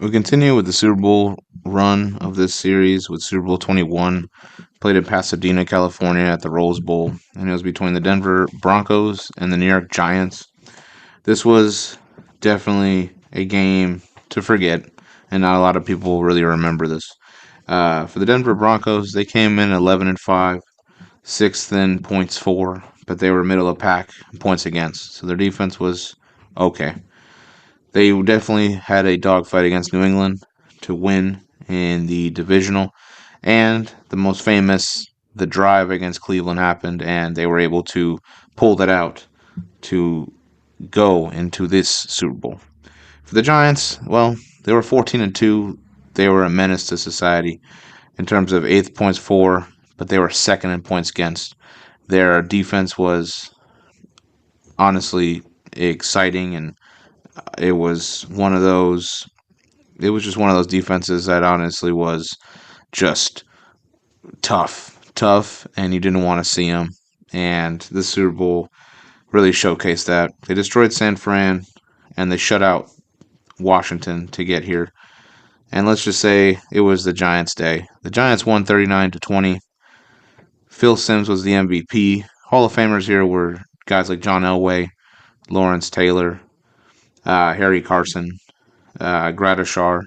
We continue with the Super Bowl run of this series with Super Bowl 21, played in Pasadena, California at the Rose Bowl, and it was between the Denver Broncos and the New York Giants. This was definitely a game to forget, and not a lot of people really remember this. For the Denver Broncos, they came in 11-5, sixth in points for, but they were middle of pack in points against, so their defense was okay. They definitely had a dogfight against New England to win in the divisional. And the most famous, the drive against Cleveland happened, and they were able to pull that out to go into this Super Bowl. For the Giants, well, they were 14-2. They were a menace to society in terms of eighth points for, but they were second in points against. Their defense was honestly exciting, and it was one of those it was just one of those defenses that honestly was just tough, and you didn't want to see them. And the Super Bowl really showcased that. They destroyed San Fran, and they shut out Washington to get here. And let's just say it was the Giants' day. The Giants won 39-20. Phil Simms was the MVP. Hall of Famers here were guys like John Elway, Lawrence Taylor, Harry Carson, Gradishar.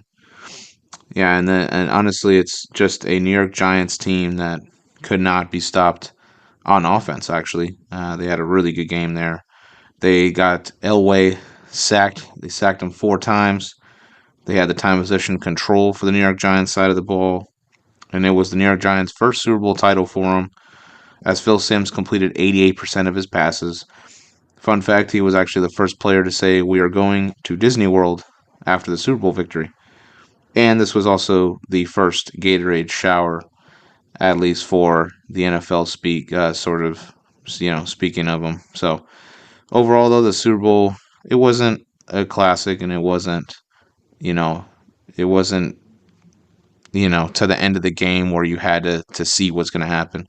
Yeah, and honestly, it's just a New York Giants team that could not be stopped on offense. Actually, they had a really good game there. They got Elway sacked. They sacked him 4 times. They had the time possession control for the New York Giants side of the ball, and it was the New York Giants' first Super Bowl title for them. As Phil Simms completed 88% of his passes. Fun fact: he was actually the first player to say, "We are going to Disney World" after the Super Bowl victory. And this was also the first Gatorade shower, at least for the NFL speaking of them. So overall, though, the Super Bowl, it wasn't a classic, and you know, it wasn't, to the end of the game where you had to see what's going to happen.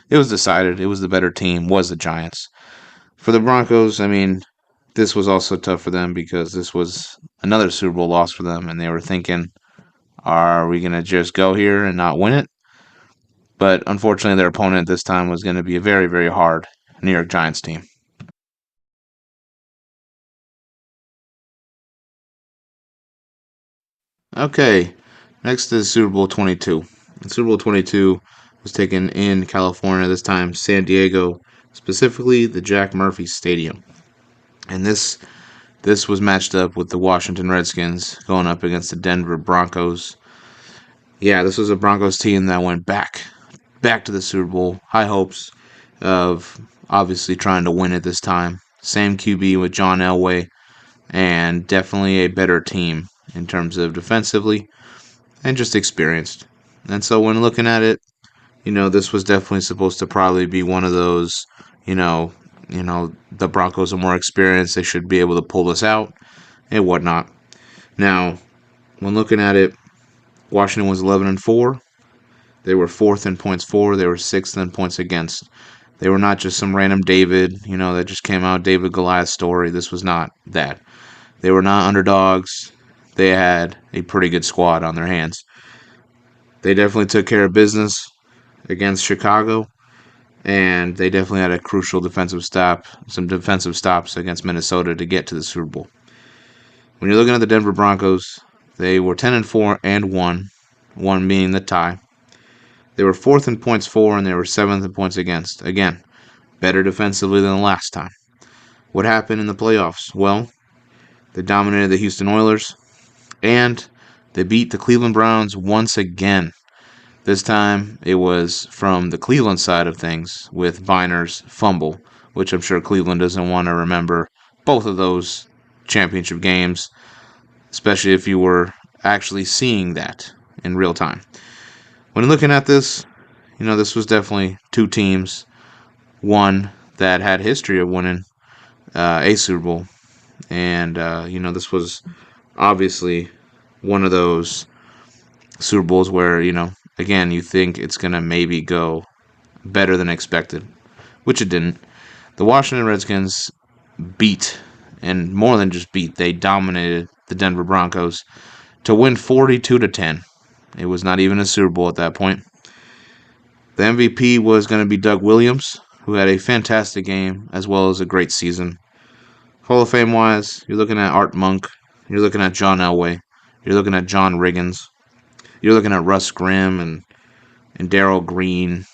It was decided. It was the better team, was the Giants. For the Broncos, I mean, this was also tough for them because this was another Super Bowl loss for them, and they were thinking, are we going to just go here and not win it? But unfortunately, their opponent this time was going to be a very, very hard New York Giants team. Okay, next is Super Bowl 22. And Super Bowl 22 was taken in California, this time San Diego, specifically the Jack Murphy Stadium. And this was matched up with the Washington Redskins going up against the Denver Broncos. Yeah, this was a Broncos team that went back to the Super Bowl. High hopes of obviously trying to win it this time. Same QB with John Elway, and definitely a better team in terms of defensively and just experienced. And so when looking at it, this was definitely supposed to probably be one of those, you know, the Broncos are more experienced. They should be able to pull this out and whatnot. Now, when looking at it, Washington was 11-4. They were fourth in points for. They were sixth in points against. They were not just some random David, that just came out, David Goliath story. This was not that. They were not underdogs. They had a pretty good squad on their hands. They definitely took care of business against Chicago, and they definitely had a crucial defensive stop, some defensive stops against Minnesota to get to the Super Bowl. When you're looking at the Denver Broncos, they were 10-4 and 1 being the tie. They were fourth in points for, and they were seventh in points against. Again, better defensively than the last time. What happened in the playoffs? Well, they dominated the Houston Oilers, and they beat the Cleveland Browns once again. This time it was from the Cleveland side of things with Viner's fumble, which I'm sure Cleveland doesn't want to remember both of those championship games, especially if you were actually seeing that in real time. When looking at this, this was definitely two teams, one that had history of winning a Super Bowl, and this was obviously one of those Super Bowls where again you think it's gonna maybe go better than expected, which it didn't. The Washington Redskins beat, and more than just beat, they dominated the Denver Broncos. to win 42-10. It was not even a Super Bowl at that point. The MVP was going to be Doug Williams, who had a fantastic game as well as a great season. Hall of Fame wise, you're looking at Art Monk, you're looking at John Elway, you're looking at John Riggins, you're looking at Russ Grimm and Darrell Green.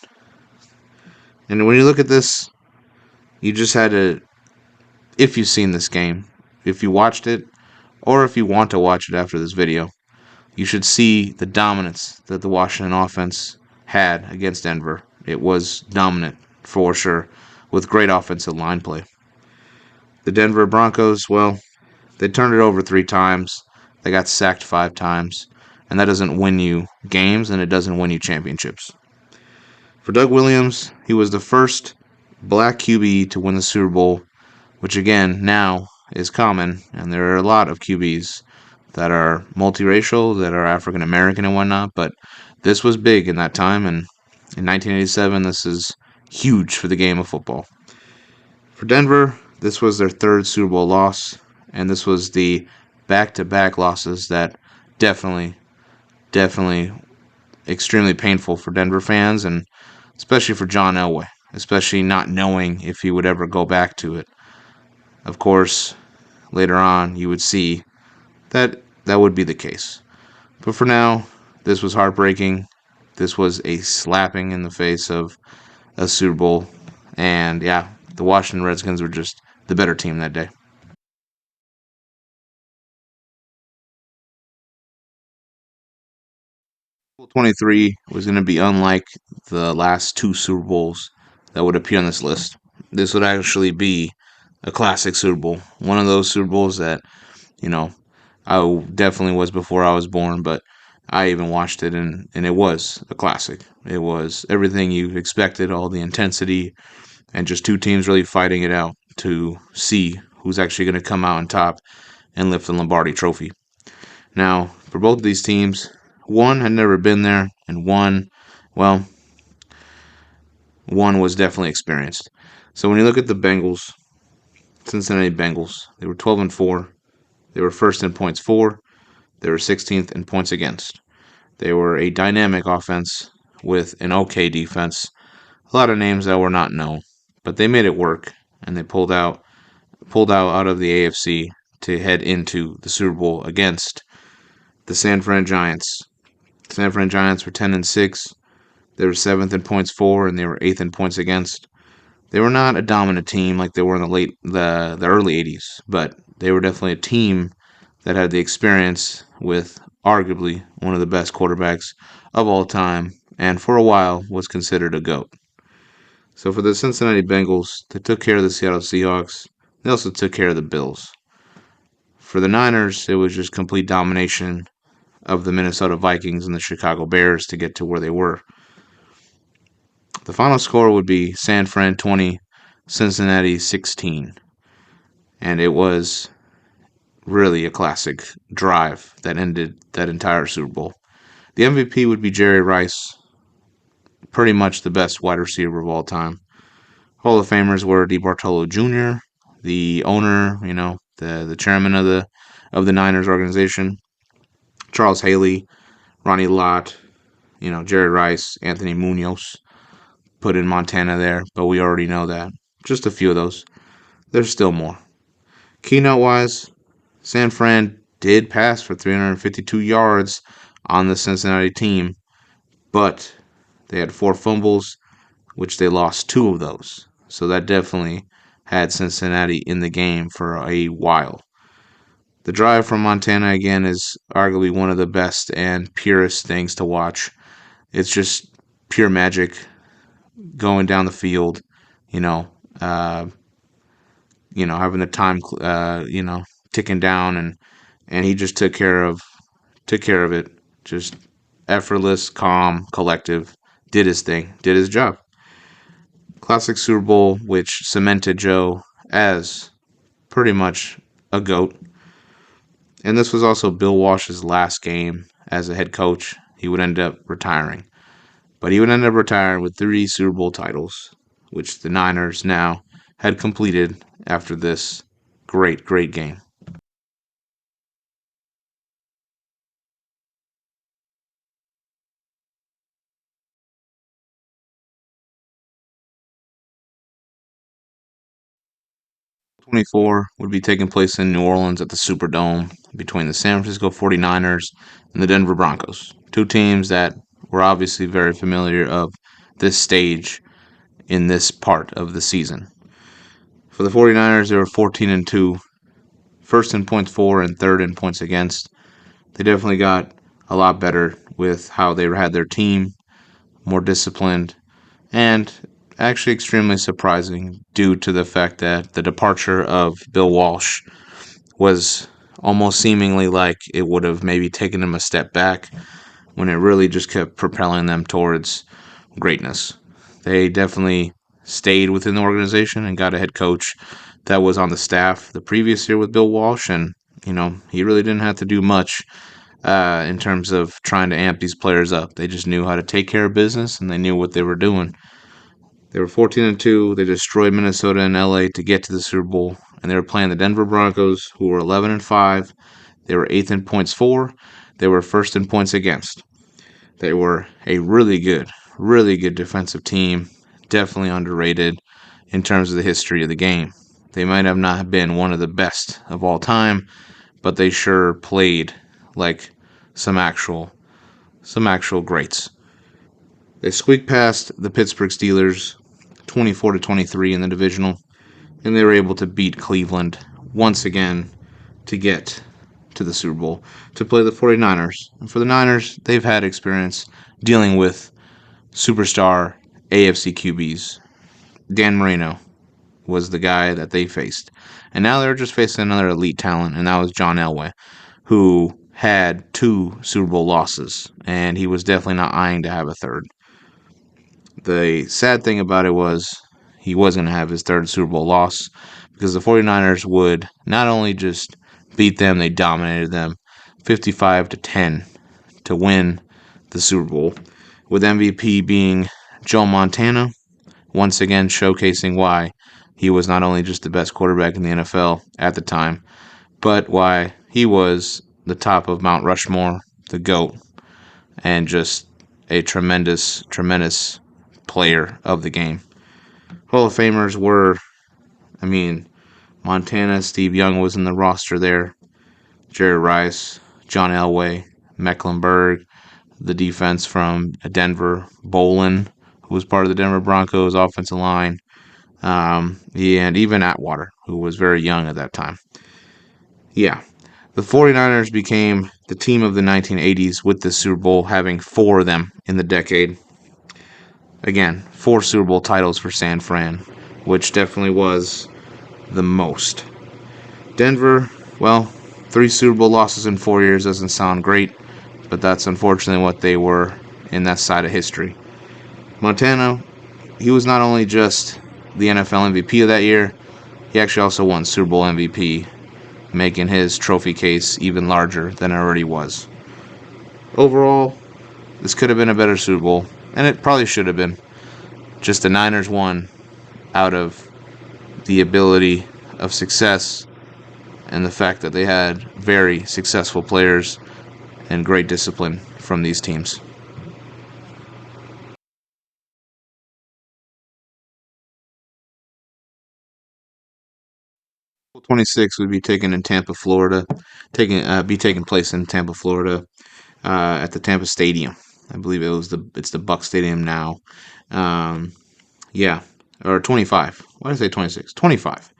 And when you look at this, you just had to, if you've seen this game, if you watched it, or if you want to watch it after this video, you should see the dominance that the Washington offense had against Denver. It was dominant for sure, with great offensive line play. The Denver Broncos, well, they turned it over 3 times. They got sacked 5 times. And that doesn't win you games, and it doesn't win you championships. For Doug Williams, he was the first black QB to win the Super Bowl, which again now is common, and there are a lot of QBs that are multiracial, that are African American and whatnot, but this was big in that time, and in 1987, this is huge for the game of football. For Denver, this was their 3rd Super Bowl loss, and this was the back-to-back losses that definitely extremely painful for Denver fans, and especially for John Elway, especially not knowing if he would ever go back to it. Of course, later on, you would see that that would be the case. But for now, this was heartbreaking. This was a slapping in the face of a Super Bowl. And yeah, the Washington Redskins were just the better team that day. 23 was going to be unlike the last 2 Super Bowls that would appear on this list. This would actually be a classic Super Bowl. One of those Super Bowls that, you know, I definitely was before I was born, but I even watched it and it was a classic. It was everything you expected, all the intensity, and just 2 teams really fighting it out to see who's actually going to come out on top and lift the Lombardi Trophy. Now, for both of these teams, one had never been there, and well, one was definitely experienced. So when you look at the Bengals, Cincinnati Bengals, they were 12-4. They were first in points for. They were 16th in points against. They were a dynamic offense with an okay defense. A lot of names that were not known, but they made it work, and they pulled out of the AFC to head into the Super Bowl against the San Fran Giants. San Fran Giants were 10-6. They were 7th in points for, and they were 8th in points against. They were not a dominant team like they were in the early 80s, but they were definitely a team that had the experience with arguably one of the best quarterbacks of all time, and for a while was considered a GOAT. So for the Cincinnati Bengals, they took care of the Seattle Seahawks. They also took care of the Bills. For the Niners, it was just complete domination of the Minnesota Vikings and the Chicago Bears to get to where they were. The final score would be San Fran 20, Cincinnati 16. And it was really a classic drive that ended that entire Super Bowl. The MVP would be Jerry Rice, pretty much the best wide receiver of all time. Hall of Famers were DeBartolo Jr., the owner, the chairman of the Niners organization, Charles Haley, Ronnie Lott, Jerry Rice, Anthony Munoz, put in Montana there, but we already know that. Just a few of those. There's still more. Keynote wise, San Fran did pass for 352 yards on the Cincinnati team, but they had 4 fumbles, which they lost 2 of those. So that definitely had Cincinnati in the game for a while. The drive from Montana, again, is arguably one of the best and purest things to watch. It's just pure magic going down the field, you know, uh, having the time, ticking down, and he just took care of it. Just effortless, calm, collective. Did his thing. Did his job. Classic Super Bowl, which cemented Joe as pretty much a GOAT. And this was also Bill Walsh's last game as a head coach. He would end up retiring. But he would end up retiring with 3 Super Bowl titles, which the Niners now had completed after this great, great game. 24 would be taking place in New Orleans at the Superdome between the San Francisco 49ers and the Denver Broncos. Two teams that were obviously very familiar of this stage in this part of the season. For the 49ers, they were 14 and 2, first in points for and third in points against. They definitely got a lot better with how they had their team, more disciplined, and actually extremely surprising due to the fact that the departure of Bill Walsh was almost seemingly like it would have maybe taken them a step back when it really just kept propelling them towards greatness. They definitely stayed within the organization and got a head coach that was on the staff the previous year with Bill Walsh, and he really didn't have to do much in terms of trying to amp these players up. They just knew how to take care of business and they knew what they were doing. They were 14 and 2. They destroyed Minnesota and LA to get to the Super Bowl, and they were playing the Denver Broncos, who were 11 and 5. They were 8th in points for. They were first in points against. They were a really good defensive team. Definitely underrated in terms of the history of the game. They might have not been one of the best of all time, but they sure played like some actual greats. They squeaked past the Pittsburgh Steelers 24 to 23 in the divisional, and they were able to beat Cleveland once again to get to the Super Bowl to play the 49ers. And for the Niners, they've had experience dealing with superstar AFC QBs. Dan Marino was the guy that they faced. And now they're just facing another elite talent, and that was John Elway, who had 2 Super Bowl losses, and he was definitely not eyeing to have a third. The sad thing about it was he was going to have his third Super Bowl loss because the 49ers would not only just beat them, they dominated them 55 to 10 to win the Super Bowl, with MVP being Joe Montana, once again showcasing why he was not only just the best quarterback in the NFL at the time, but why he was the top of Mount Rushmore, the GOAT, and just a tremendous player of the game. Hall of Famers were, Montana, Steve Young was in the roster there, Jerry Rice, John Elway, Mecklenburg, the defense from Denver, Bolin, who was part of the Denver Broncos offensive line, and even Atwater, who was very young at that time. Yeah, the 49ers became the team of the 1980s with the Super Bowl, having 4 of them in the decade. Again, 4 Super Bowl titles for San Fran, which definitely was the most. Denver, well, 3 Super Bowl losses in 4 years doesn't sound great, but that's unfortunately what they were in that side of history. Montana, he was not only just the NFL MVP of that year, he actually also won Super Bowl MVP, making his trophy case even larger than it already was. Overall, this could have been a better Super Bowl, and it probably should have been. Just the Niners won out of the ability of success and the fact that they had very successful players and great discipline from these teams. 26 would be taken in Tampa, Florida, taking place in Tampa, Florida, at the Tampa Stadium. I believe it's the Buck Stadium now. Um, yeah, or 25. Why did I say 26? 25.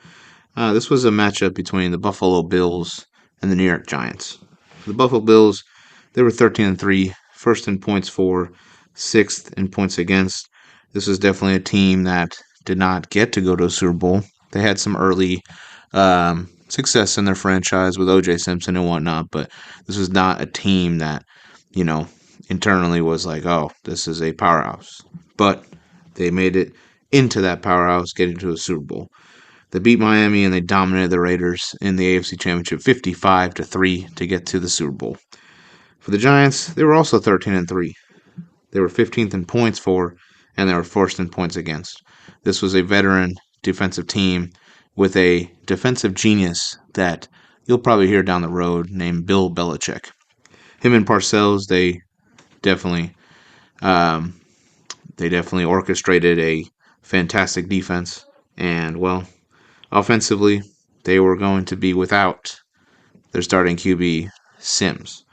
This was a matchup between the Buffalo Bills and the New York Giants. For the Buffalo Bills, they were 13 and 3, first in points for, 6th in points against. This was definitely a team that did not get to go to a Super Bowl. They had some early success in their franchise with O.J. Simpson and whatnot, but this was not a team that, you know, internally was like, oh, this is a powerhouse. But they made it into that powerhouse, getting to a Super Bowl. They beat Miami and they dominated the Raiders in the AFC Championship 55 to 3 to get to the Super Bowl. For the Giants, they were also 13 and 3. They were 15th in points for, and they were first in points against. This was a veteran defensive team with a defensive genius that you'll probably hear down the road named Bill Belichick. Him and Parcells, definitely um, they definitely orchestrated a fantastic defense, and well, offensively, they were going to be without their starting QB, Sims.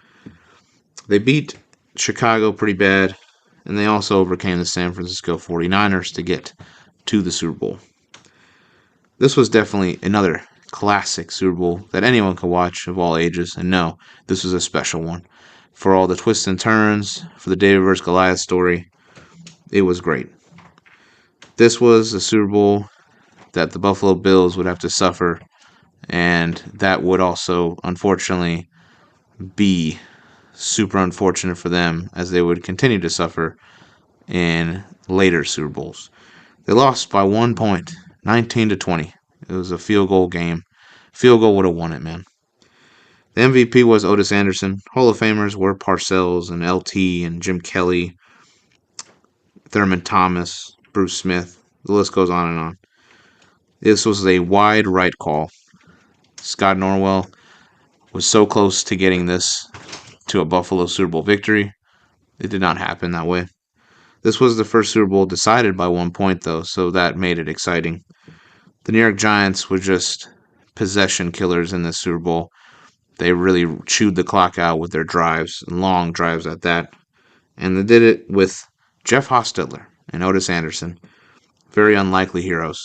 They beat Chicago pretty bad, and they also overcame the San Francisco 49ers to get to the Super Bowl. This was definitely another classic Super Bowl that anyone could watch of all ages, and no, this was a special one. For all the twists and turns, for the David vs. Goliath story, it was great. This was a Super Bowl that the Buffalo Bills would have to suffer, and that would also, unfortunately, be super unfortunate for them as they would continue to suffer in later Super Bowls. They lost by 1 point, 19-20. It was a field goal game. Field goal would have won it, man. The MVP was Otis Anderson. Hall of Famers were Parcells and LT and Jim Kelly, Thurman Thomas, Bruce Smith. The list goes on and on. This was a wide right call. Scott Norwell was so close to getting this to a Buffalo Super Bowl victory. It did not happen that way. This was the first Super Bowl decided by 1 point, though, so that made it exciting. The New York Giants were just possession killers in this Super Bowl. They really chewed the clock out with their drives, long drives at that. And they did it with Jeff Hostetler and Otis Anderson. Very unlikely heroes.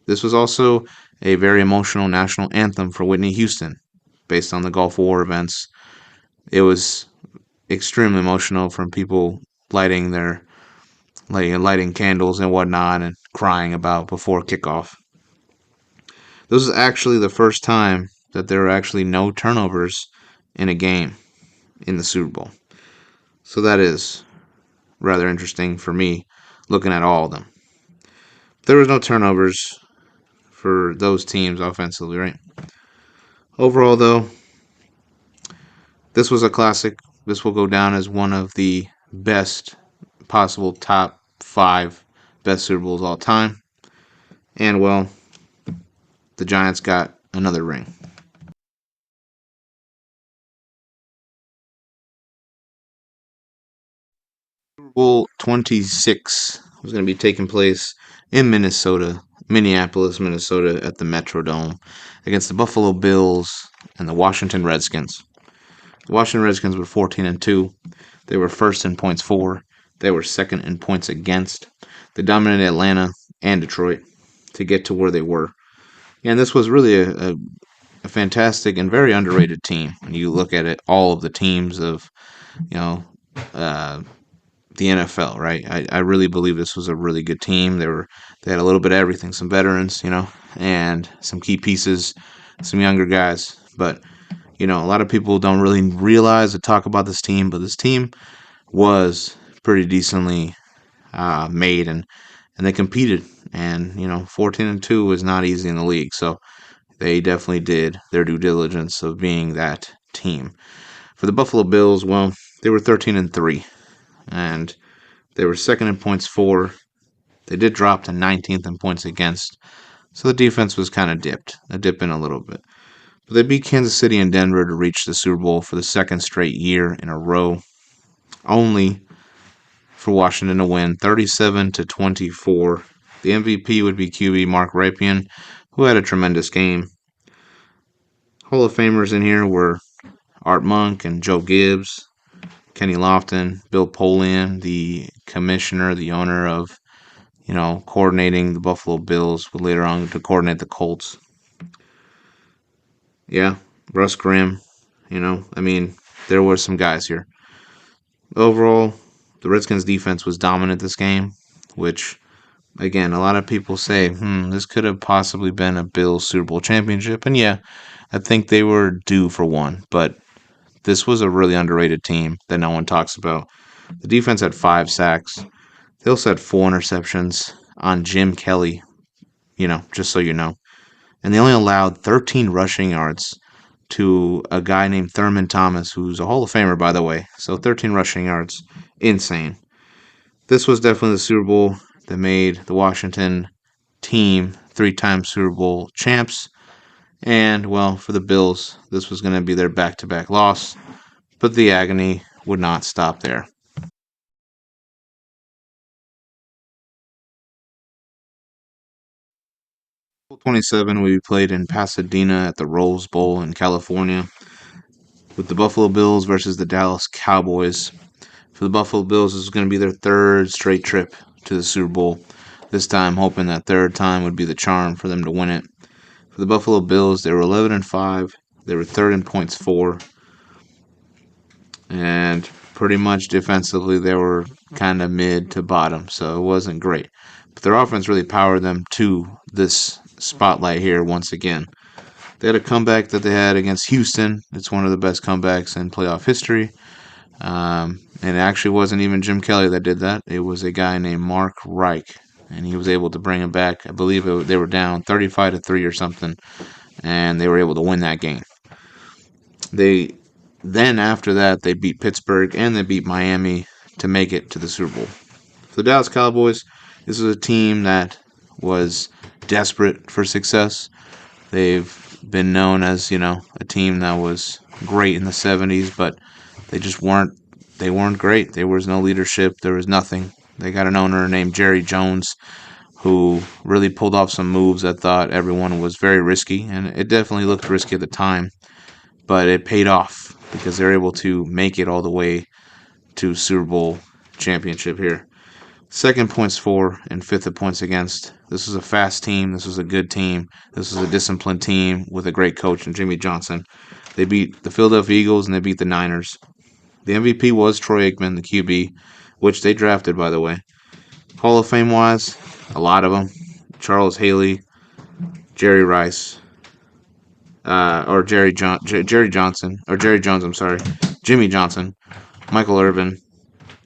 This was also a very emotional national anthem for Whitney Houston, based on the Gulf War events. It was extremely emotional from people lighting candles and whatnot and crying about before kickoff. This was actually the first time that there were actually no turnovers in a game in the Super Bowl. So that is rather interesting for me looking at all of them. There was no turnovers for those teams offensively, right? Overall, though, this was a classic. This will go down as one of the best possible top 5 best Super Bowls all time. And, well, the Giants got another ring. Super Bowl 26 was going to be taking place in Minneapolis, Minnesota, at the Metrodome against the Buffalo Bills and the Washington Redskins. The Washington Redskins were 14-2. They were first in points for. They were second in points against. They dominated Atlanta and Detroit to get to where they were. And this was really a fantastic and very underrated team. When you look at it, all of the teams of, you know, the NFL, right? I really believe this was a really good team. They had a little bit of everything, some veterans, and some key pieces, some younger guys. But a lot of people don't really realize or talk about this team, but this team was pretty decently made, and they competed. And 14-2 is not easy in the league, so they definitely did their due diligence of being that team. For the Buffalo Bills, well, they were 13-3, and they were second in points for. They did drop to 19th in points against, so the defense was kind of dipping a little bit. But they beat Kansas City and Denver to reach the Super Bowl for the second straight year in a row, only for Washington to win 37-24. The MVP would be QB Mark Rypien, who had a tremendous game. Hall of Famers in here were Art Monk and Joe Gibbs, Kenny Lofton, Bill Polian, the commissioner, the owner of, coordinating the Buffalo Bills, would later on to coordinate the Colts. Yeah, Russ Grimm, there were some guys here. Overall, the Redskins defense was dominant this game, which, again, a lot of people say, this could have possibly been a Bills Super Bowl championship. And yeah, I think they were due for one, but this was a really underrated team that no one talks about. The defense had 5 sacks. They also had 4 interceptions on Jim Kelly, just so you know. And they only allowed 13 rushing yards to a guy named Thurman Thomas, who's a Hall of Famer, by the way. So 13 rushing yards. Insane. This was definitely the Super Bowl that made the Washington team 3-time Super Bowl champs. And, well, for the Bills, this was going to be their back-to-back loss. But the agony would not stop there. 27 will be played in Pasadena at the Rose Bowl in California, with the Buffalo Bills versus the Dallas Cowboys. For the Buffalo Bills, this is going to be their third straight trip to the Super Bowl. This time, hoping that third time would be the charm for them to win it. For the Buffalo Bills, they were 11-5. They were third in points for, and pretty much defensively they were kind of mid to bottom, so it wasn't great. But their offense really powered them to this spotlight here once again. They had a comeback that they had against Houston. It's one of the best comebacks in playoff history. And it actually wasn't even Jim Kelly that did that. It was a guy named Mark Reich, and he was able to bring him back. I believe they were down 35-3 or something, and they were able to win that game. They then after that they beat Pittsburgh and they beat Miami to make it to the Super Bowl. For the Dallas Cowboys, this was a team that was desperate for success. They've been known as, a team that was great in the 70s, but they just weren't great. There was no leadership, there was nothing. They got an owner named Jerry Jones who really pulled off some moves that thought everyone was very risky, and it definitely looked risky at the time, but it paid off because they're able to make it all the way to Super Bowl championship here. Second points for and fifth at points against. This was a fast team. This was a good team. This was a disciplined team with a great coach in Jimmy Johnson. They beat the Philadelphia Eagles and they beat the Niners. The MVP was Troy Aikman, the QB, which they drafted, by the way. Hall of Fame wise, a lot of them. Charles Haley, Jerry Rice, or Jerry Johnson, or Jerry Jones, I'm sorry, Jimmy Johnson, Michael Irvin,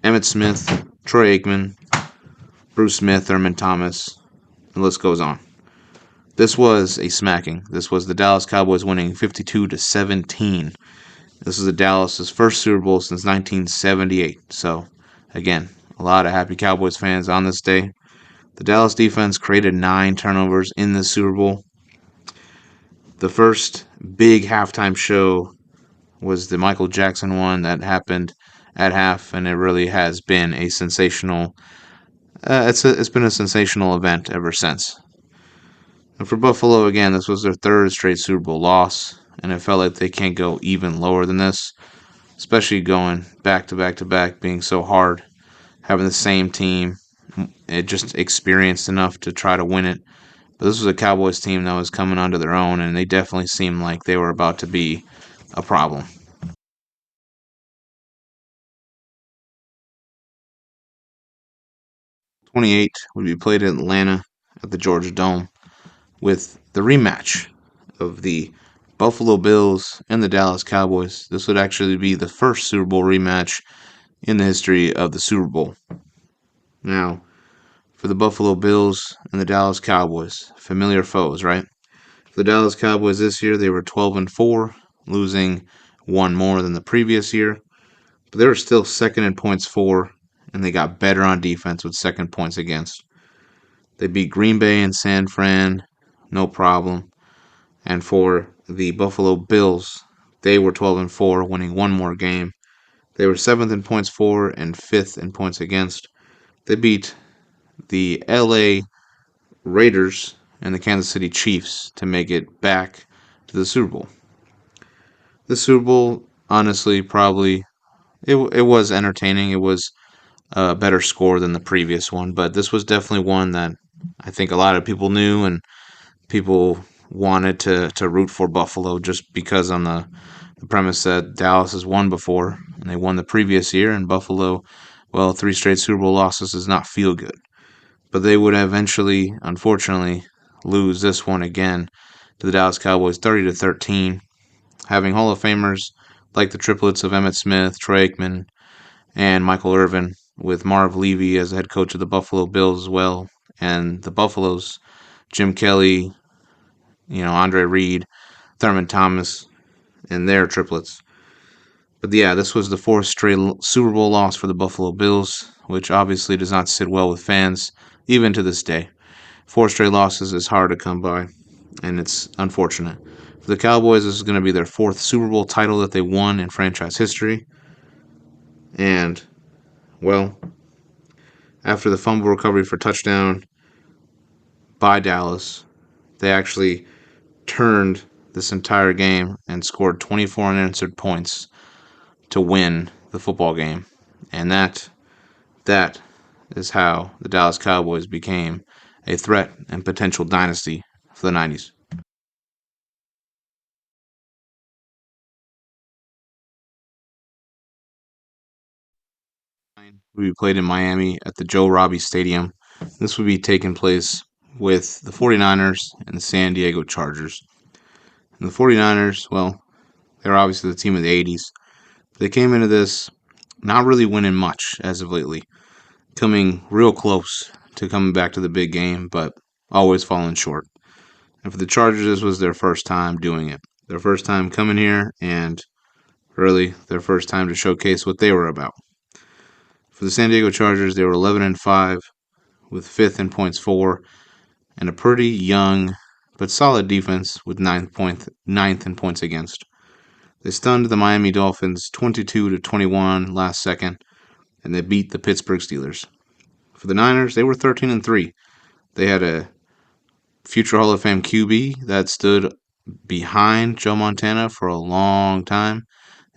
Emmitt Smith, Troy Aikman, Bruce Smith, Thurman Thomas, and the list goes on. This was a smacking. This was the Dallas Cowboys winning 52-17. This is the Dallas' first Super Bowl since 1978. So, again, a lot of happy Cowboys fans on this day. The Dallas defense created 9 turnovers in this Super Bowl. The first big halftime show was the Michael Jackson one that happened at half, and it really has been a sensational. It's been a sensational event ever since. And for Buffalo, again, this was their third straight Super Bowl loss, and it felt like they can't go even lower than this, especially going back to back to back, being so hard, having the same team, it just experienced enough to try to win it. But this was a Cowboys team that was coming onto their own, and they definitely seemed like they were about to be a problem. 28 would be played in Atlanta at the Georgia Dome with the rematch of the Buffalo Bills and the Dallas Cowboys. This would actually be the first Super Bowl rematch in the history of the Super Bowl. Now, for the Buffalo Bills and the Dallas Cowboys, familiar foes, right? For the Dallas Cowboys this year, they were 12-4, losing one more than the previous year, but they were still second in points for, and they got better on defense with second points against. They beat Green Bay and San Fran, no problem. And for the Buffalo Bills, they were 12-4, winning one more game. They were seventh in points for and fifth in points against. They beat the LA Raiders and the Kansas City Chiefs to make it back to the Super Bowl. The Super Bowl, honestly, probably it was entertaining. It was a better score than the previous one, but this was definitely one that I think a lot of people knew and people wanted to root for Buffalo just because on the premise that Dallas has won before and they won the previous year, and Buffalo, well, 3 straight Super Bowl losses does not feel good. But they would eventually, unfortunately, lose this one again to the Dallas Cowboys 30-13, having Hall of Famers like the triplets of Emmitt Smith, Troy Aikman, and Michael Irvin, with Marv Levy as the head coach of the Buffalo Bills as well, and the Buffaloes, Jim Kelly, Andre Reed, Thurman Thomas, and their triplets. But yeah, this was the fourth straight Super Bowl loss for the Buffalo Bills, which obviously does not sit well with fans, even to this day. 4 straight losses is hard to come by, and it's unfortunate. For the Cowboys, this is going to be their 4th Super Bowl title that they won in franchise history. And, well, after the fumble recovery for touchdown by Dallas They actually turned this entire game and scored 24 unanswered points to win the football game. And that is how the Dallas Cowboys became a threat and potential dynasty for the 90s. Would be played in Miami at the Joe Robbie Stadium. This would be taking place with the 49ers and the San Diego Chargers. And the 49ers, well, they're obviously the team of the 80s. They came into this not really winning much as of lately, coming real close to coming back to the big game, but always falling short. And for the Chargers, this was their first time doing it. Their first time coming here, and really their first time to showcase what they were about. For the San Diego Chargers, they were 11-5 with fifth in points for, and a pretty young but solid defense with ninth in points against. They stunned the Miami Dolphins 22-21 last second, and they beat the Pittsburgh Steelers. For the Niners, they were 13-3. They had a future Hall of Fame QB that stood behind Joe Montana for a long time,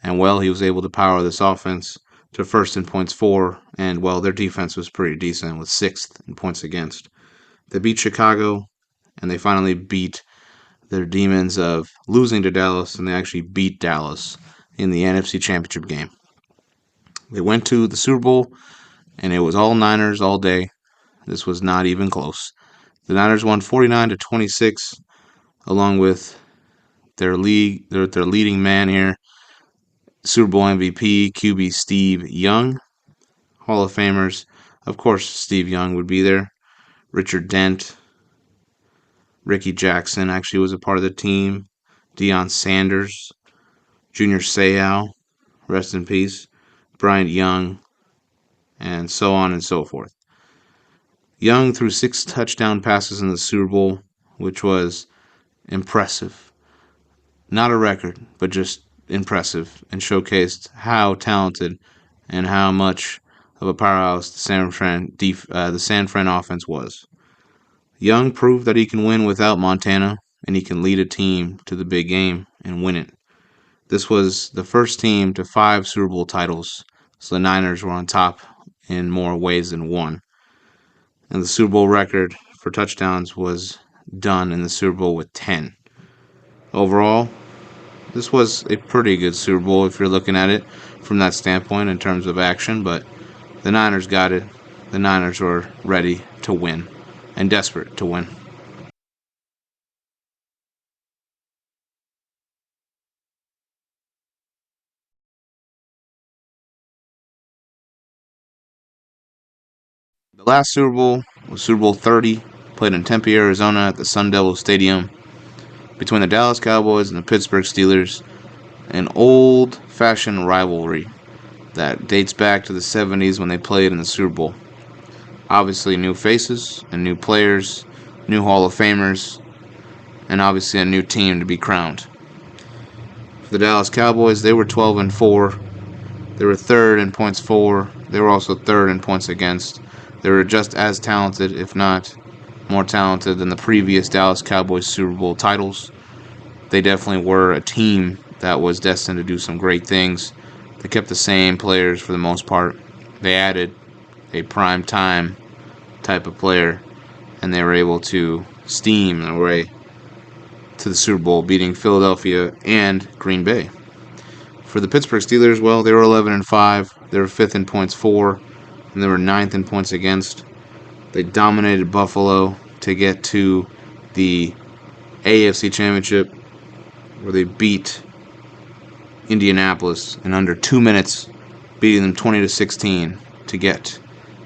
and well, he was able to power this offense to first in points for, and well, their defense was pretty decent with sixth in points against. They beat Chicago, and they finally beat their demons of losing to Dallas, and they actually beat Dallas in the NFC Championship game. They went to the Super Bowl, and it was all Niners all day. This was not even close. The Niners won 49-26, along with their leading man here, Super Bowl MVP QB Steve Young, Hall of Famers. Of course, Steve Young would be there. Richard Dent, Ricky Jackson actually was a part of the team. Deion Sanders, Junior Seau, rest in peace. Bryant Young, and so on and so forth. Young threw 6 touchdown passes in the Super Bowl, which was impressive. Not a record, but just impressive, and showcased how talented and how much of a powerhouse the San Fran offense was. Young proved that he can win without Montana, and he can lead a team to the big game and win it. This was the first team to 5 Super Bowl titles, so the Niners were on top in more ways than one. And the Super Bowl record for touchdowns was done in the Super Bowl with 10. Overall, this was a pretty good Super Bowl if you're looking at it from that standpoint in terms of action, but the Niners got it. The Niners were ready to win and desperate to win. The last Super Bowl was Super Bowl 30, played in Tempe, Arizona at the Sun Devil Stadium between the Dallas Cowboys and the Pittsburgh Steelers, an old-fashioned rivalry that dates back to the 70s when they played in the Super Bowl. Obviously, new faces and new players, new Hall of Famers, and obviously a new team to be crowned. For the Dallas Cowboys, they were 12-4. They were third in points for. They were also third in points against. They were just as talented, if not more talented, than the previous Dallas Cowboys Super Bowl titles. They definitely were a team that was destined to do some great things. They kept the same players for the most part. They added a prime time type of player, and they were able to steam their way to the Super Bowl, beating Philadelphia and Green Bay. For the Pittsburgh Steelers, well, they were 11-5. They were fifth in points for, and they were ninth in points against. They dominated Buffalo to get to the AFC Championship, where they beat Indianapolis in under 2 minutes, beating them 20-16 to get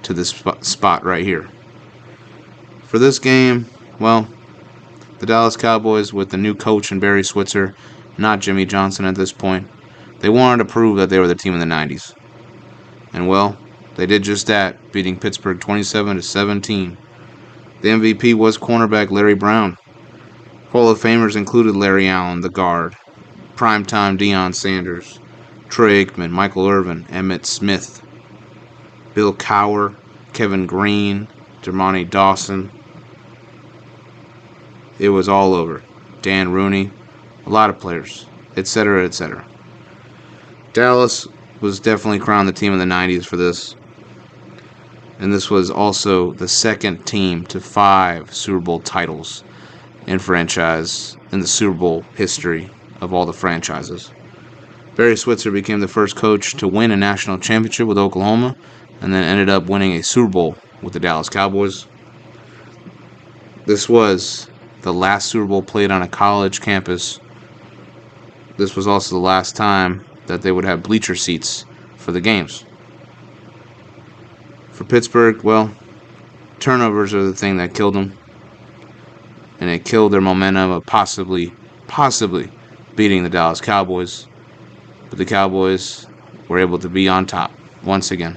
to this spot right here. For this game, well, the Dallas Cowboys with the new coach and Barry Switzer, not Jimmy Johnson at this point, they wanted to prove that they were the team in the 90s. And well, they did just that, beating Pittsburgh 27-17. The MVP was cornerback Larry Brown. Hall of Famers included Larry Allen, the guard, primetime Deion Sanders, Troy Aikman, Michael Irvin, Emmitt Smith, Bill Cowher, Kevin Greene, Dermontti Dawson, it was all over. Dan Rooney, a lot of players, etc., etc. Dallas was definitely crowned the team of the 90s for this. And this was also the second team to 5 Super Bowl titles in the Super Bowl history of all the franchises. Barry Switzer became the first coach to win a national championship with Oklahoma, and then ended up winning a Super Bowl with the Dallas Cowboys. This was the last Super Bowl played on a college campus. This was also the last time that they would have bleacher seats for the games. For Pittsburgh, well, turnovers are the thing that killed them. And it killed their momentum of possibly beating the Dallas Cowboys. But the Cowboys were able to be on top once again.